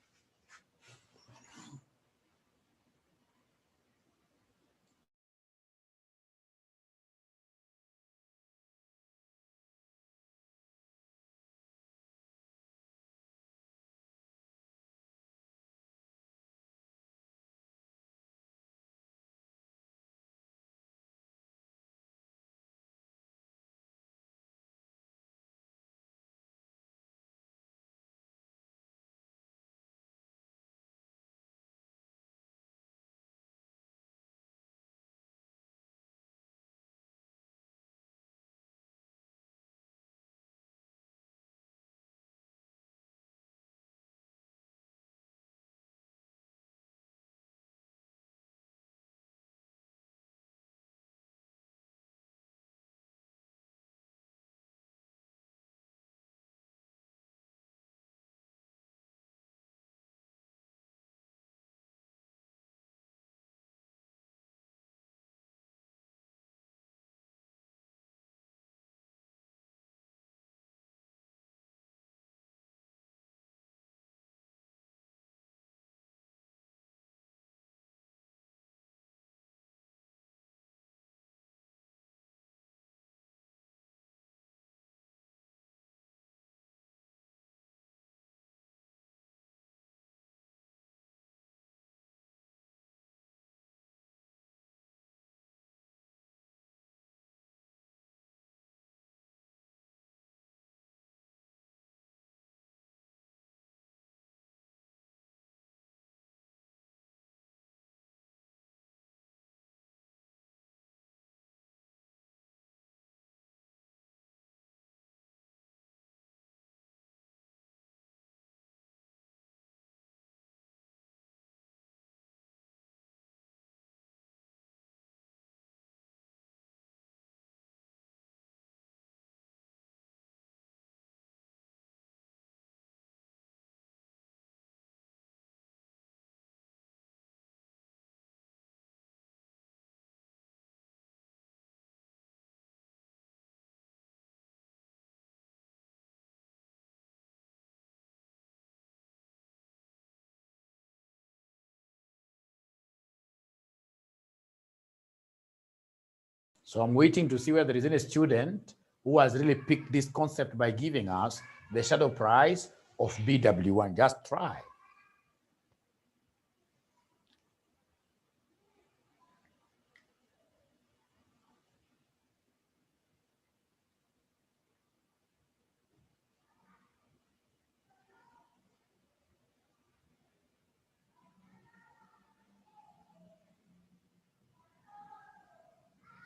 So I'm waiting to see whether there is any student who has really picked this concept by giving us the shadow price of BW1. Just try.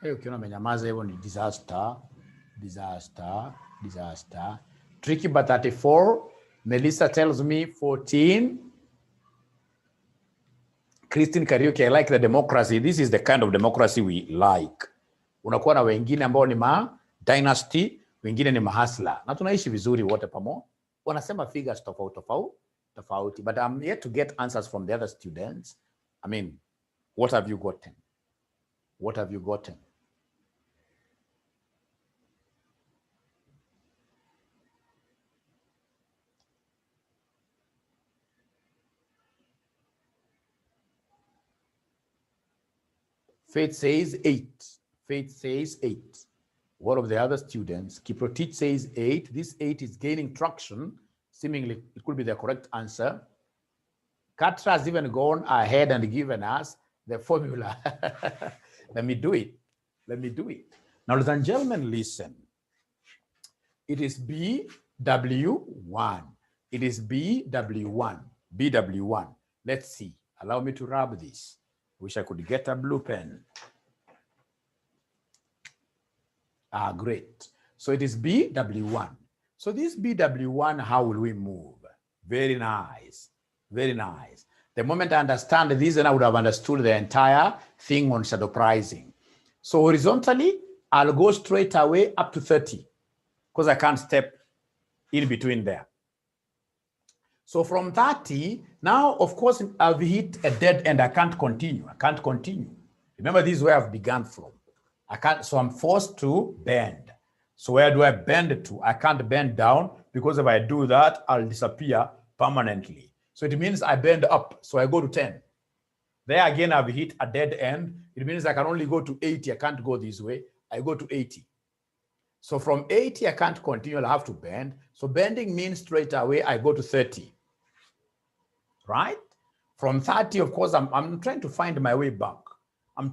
Ukiona amenyamaza hivyo ni disaster, disaster, disaster. Tricky but 34. Melissa tells me 14. Christine Kariuki, I like the democracy. This is the kind of democracy we like. Unakuwa na wengine ambao ni dynasty, wengine ni mahasla. Na tunaishi vizuri wote pamoja. Wanasema figures tofauti. But I'm yet to get answers from the other students. I mean, what have you gotten? What have you gotten? Faith says 8. Faith says 8. One of the other students, Kiprotich says 8. This 8 is gaining traction. Seemingly, it could be the correct answer. Katra has even gone ahead and given us the formula. Let me do it. Now, ladies and gentlemen, listen. It is BW1. It is BW1. BW1. Let's see. Allow me to rub this. Wish I could get a blue pen. Great. So it is BW1. So this BW1, how will we move? Very nice. Very nice. The moment I understand this, then I would have understood the entire thing on shadow pricing. So horizontally, I'll go straight away up to 30 because I can't step in between there. So from 30, now, of course, I've hit a dead end. I can't continue. Remember, this is where I've begun from. So I'm forced to bend. So where do I bend to? I can't bend down because if I do that, I'll disappear permanently. So it means I bend up. So I go to 10. There again, I've hit a dead end. It means I can only go to 80. I can't go this way. I go to 80. So from 80, I can't continue. I'll have to bend. So bending means straight away, I go to 30. Right? From 30, of course, I'm trying to find my way back. I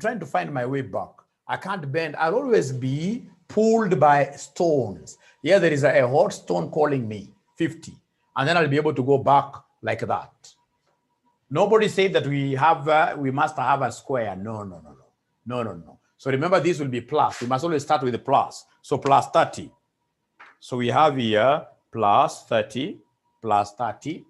can't bend. I'll always be pulled by stones. Here there is a hot stone calling me, 50. And then I'll be able to go back like that. Nobody said that we must have a square. No. So remember, this will be plus. We must always start with the plus. So plus 30. So we have here plus 30, plus 30,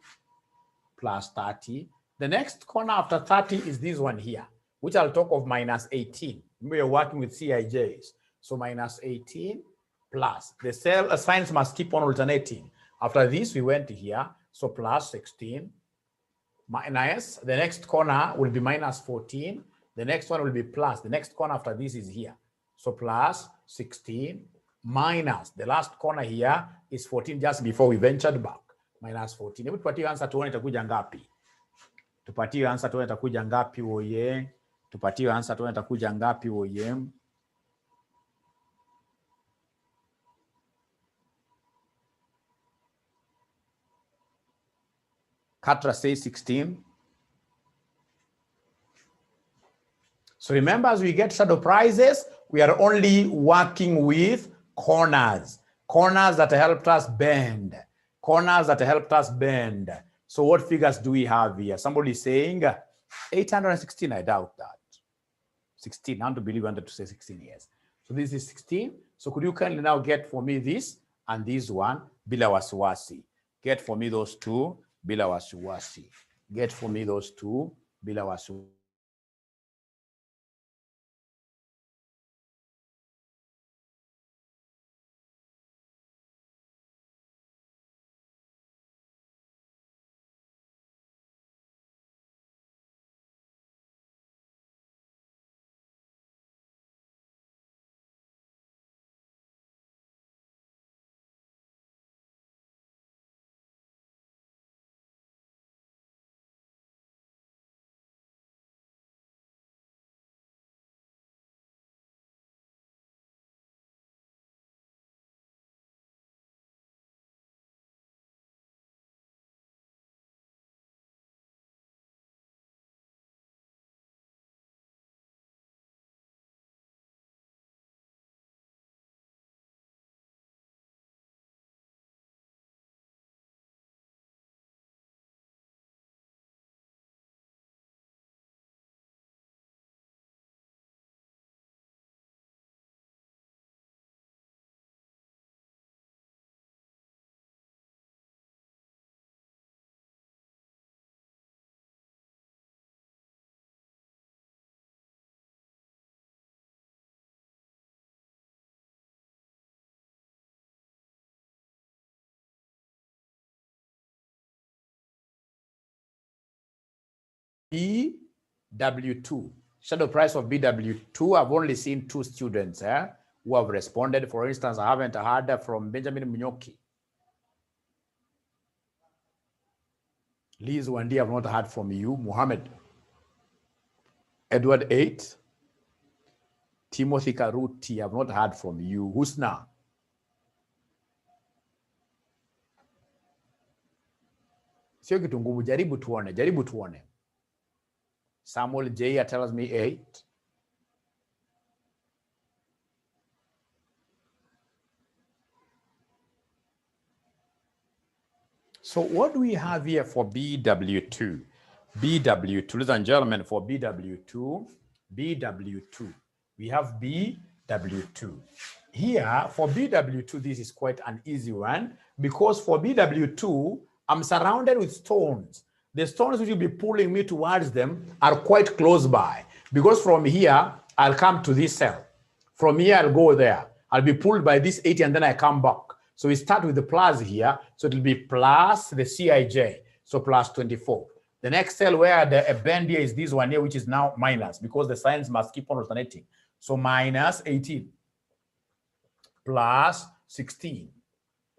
plus 30. The next corner after 30 is this one here, which I'll talk of minus 18. We are working with CIJs. So minus 18 plus. The cell signs must keep on alternating. After this, we went here. So plus 16 minus. The next corner will be minus 14. The next one will be plus. The next corner after this is here. So plus 16 minus. The last corner here is 14 just before we ventured back. Minus 14. Hebu tupatie answer tuone itakuja ngapi. Tupatie answer tuone itakuja ngapi oye. Tupatie answer tuone itakuja ngapi oye. Katra says 16. So remember, as we get shadow prices, we are only working with corners. Corners that helped us bend. So what figures do we have here? Somebody is saying 816. I doubt that. 16. I want to believe I wanted to say 16 years. So this is 16. So could you kindly now get for me this and this one, bila wasiwasi. Get for me those two, bila wasiwasi. Get for me those two, bila wasiwasi. BW2. Shadow price of BW2. I've only seen 2 students who have responded. For instance, I haven't heard from Benjamin Munyoki. Liz Wandi, I've not heard from you. Muhammad. Edward 8. Timothy Karuti, I've not heard from you. Husna. Sio kitu ngumu, jaribu tuone. Samuel J tells me 8. So what do we have here for BW2? BW2, ladies and gentlemen, for BW2, we have BW2. Here, for BW2, this is quite an easy one, because for BW2, I'm surrounded with stones. The stones which will be pulling me towards them are quite close by, because from here, I'll come to this cell. From here, I'll go there. I'll be pulled by this 80, and then I come back. So we start with the plus here. So it'll be plus the CIJ, so plus 24. The next cell where the bend here is this one here, which is now minus, because the signs must keep on alternating. So minus 18, plus 16,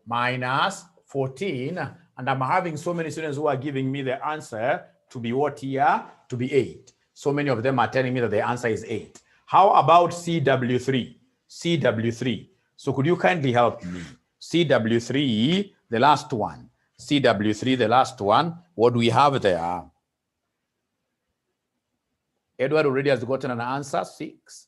minus 14. And I'm having so many students who are giving me the answer to be what here? To be 8. So many of them are telling me that the answer is 8. How about CW3? CW3. So could you kindly help me? CW3, the last one. CW3, the last one. What do we have there? Edward already has gotten an answer, 6.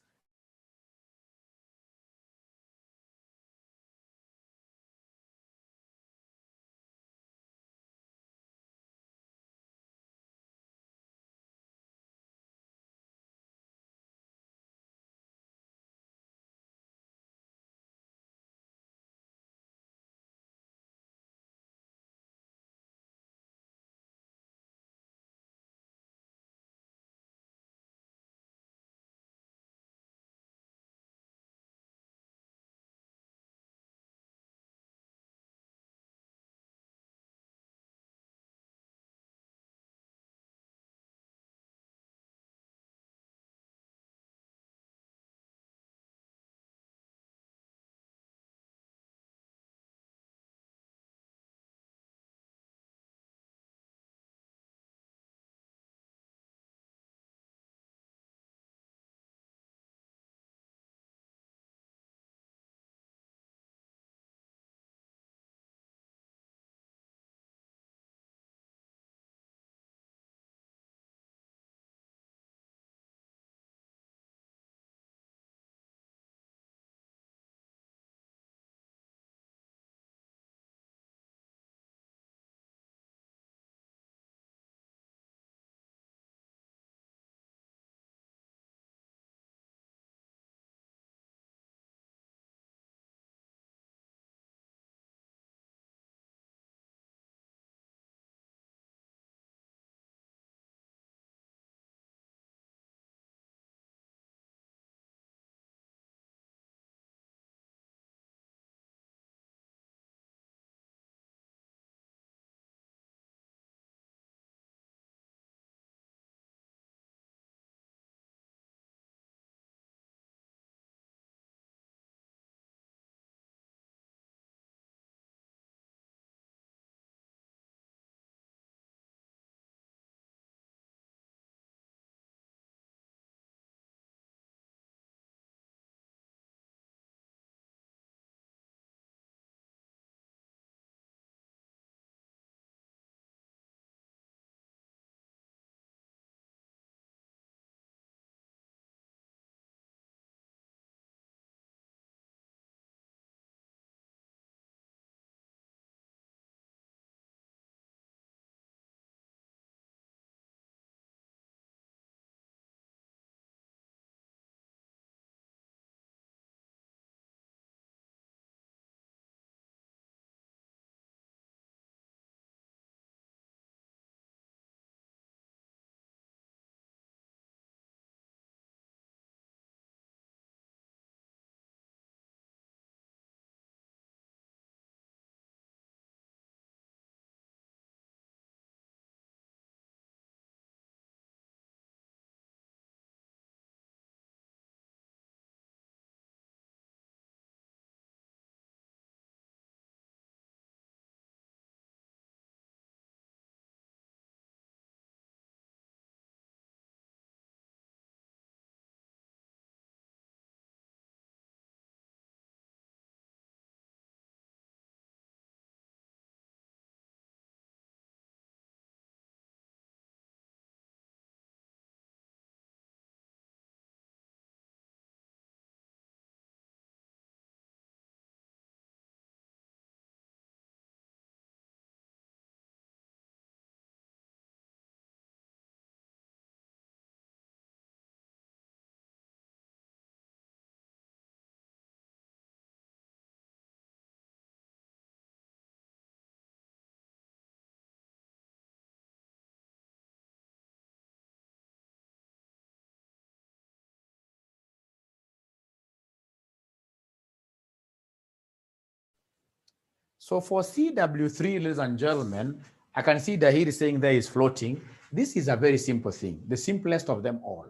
So for CW3, ladies and gentlemen, I can see that here is saying there is floating. This is a very simple thing, the simplest of them all.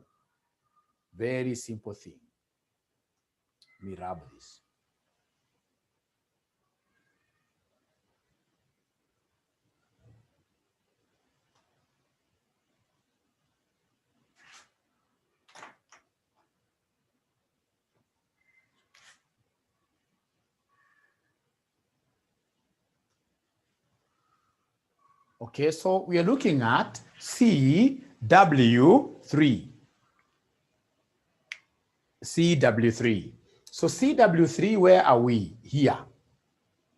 Very simple thing. Let me rub this. Okay, so we are looking at CW3. CW3. So CW3, where are we? Here.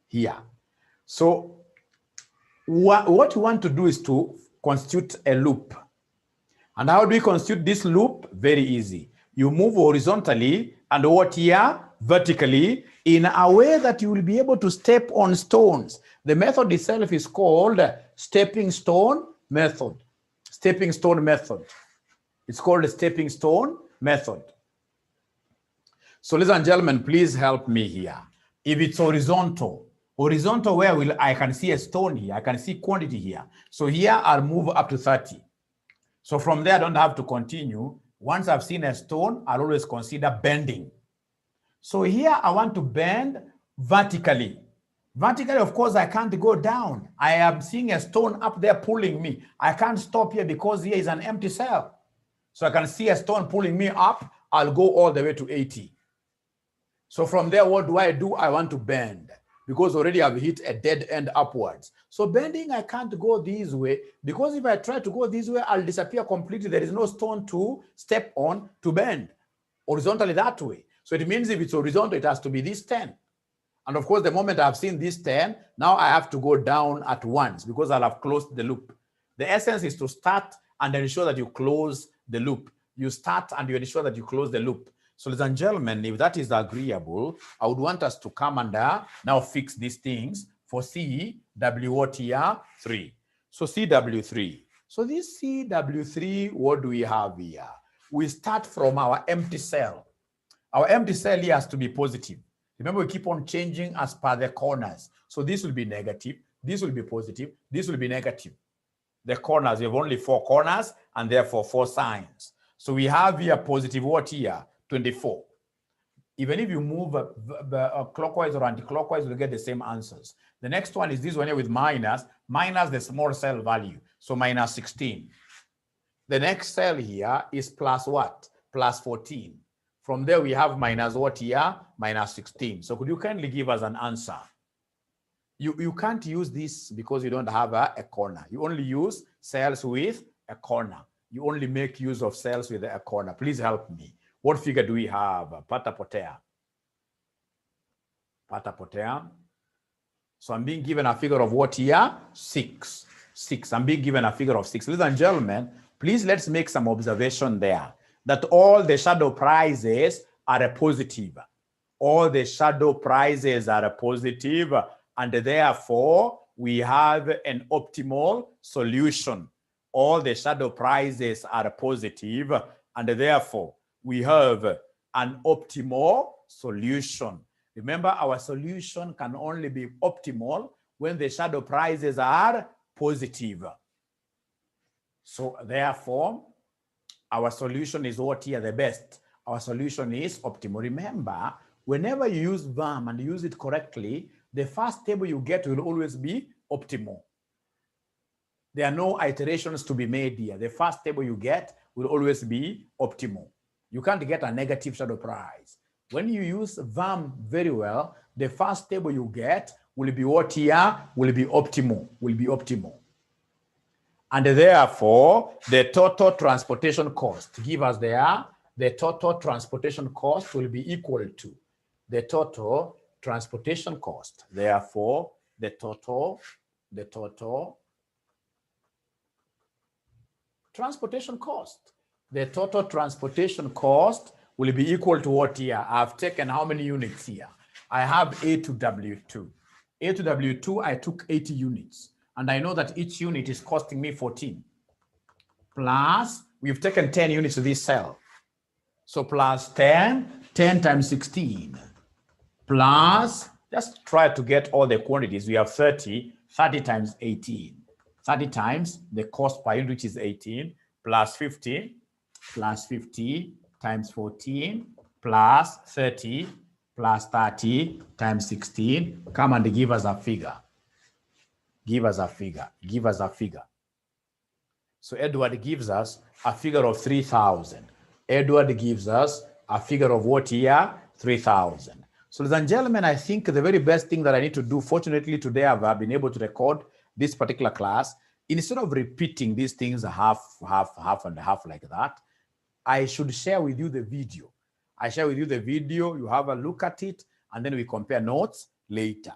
Here. So what you want to do is to constitute a loop. And how do we constitute this loop? Very easy. You move horizontally and what here? Vertically, in a way that you will be able to step on stones. The method itself is called stepping stone method. Stepping stone method. It's called a stepping stone method. So ladies and gentlemen, please help me here. If it's horizontal where I can see a stone here, I can see quantity here. So here I'll move up to 30. So from there, I don't have to continue. Once I've seen a stone, I'll always consider bending. So here I want to bend vertically. Vertically, of course, I can't go down. I am seeing a stone up there pulling me. I can't stop here because here is an empty cell. So I can see a stone pulling me up. I'll go all the way to 80. So from there, what do? I want to bend because already I've hit a dead end upwards. So bending, I can't go this way because if I try to go this way, I'll disappear completely. There is no stone to step on to bend horizontally that way. So it means if it's horizontal, it has to be this 10. And of course, the moment I've seen this 10, now I have to go down at once because I'll have closed the loop. The essence is to start and ensure that you close the loop. You start and you ensure that you close the loop. So ladies and gentlemen, if that is agreeable, I would want us to come and now fix these things for CW3. So CW3. So this CW3, what do we have here? We start from our empty cell. Our empty cell here has to be positive. Remember, we keep on changing as per the corners. So this will be negative, this will be positive, this will be negative. The corners, we have only 4 corners and therefore 4 signs. So we have here positive what here? 24. Even if you move clockwise or anti-clockwise, you'll get the same answers. The next one is this one here with minus the small cell value. So minus 16. The next cell here is plus what? Plus 14. From there, we have minus what here? Minus 16. So could you kindly give us an answer? You can't use this because you don't have a corner. You only use cells with a corner. You only make use of cells with a corner. Please help me. What figure do we have? Pata potea. Pata potea. So I'm being given a figure of what here? 6. 6. I'm being given a figure of 6. Ladies and gentlemen, please let's make some observation there. That all the shadow prices are a positive. All the shadow prices are a positive, and therefore we have an optimal solution. All the shadow prices are positive, and therefore we have an optimal solution. Remember, our solution can only be optimal when the shadow prices are positive. So therefore, our solution is what here? The best. Our solution is optimal. Remember, whenever you use VAM and use it correctly, the first table you get will always be optimal. There are no iterations to be made here. The first table you get will always be optimal. You can't get a negative shadow price. When you use VAM very well, the first table you get will be what here? Will be optimal. Will be optimal. And therefore, the total transportation cost, give us there, the total transportation cost will be equal to the total transportation cost. Therefore, the total transportation cost. The total transportation cost will be equal to what here? I've taken how many units here? I have A to W2. A to W2, I took 80 units. And I know that each unit is costing me 14. Plus, we've taken 10 units to this cell. So plus 10, 10 times 16. Plus Just try to get all the quantities. We have 30 times 18. 30 times the cost per unit, which is 18, plus 50 times 14, plus 30 plus 30 times 16. Come and give us a figure. Give us a figure. Give us a figure. So Edward gives us a figure of 3,000. Edward gives us a figure of what here? 3,000. So ladies and gentlemen, I think the very best thing that I need to do, fortunately today I've been able to record this particular class. Instead of repeating these things half and half like that, I should share with you the video. I share with you the video, you have a look at it, and then we compare notes later.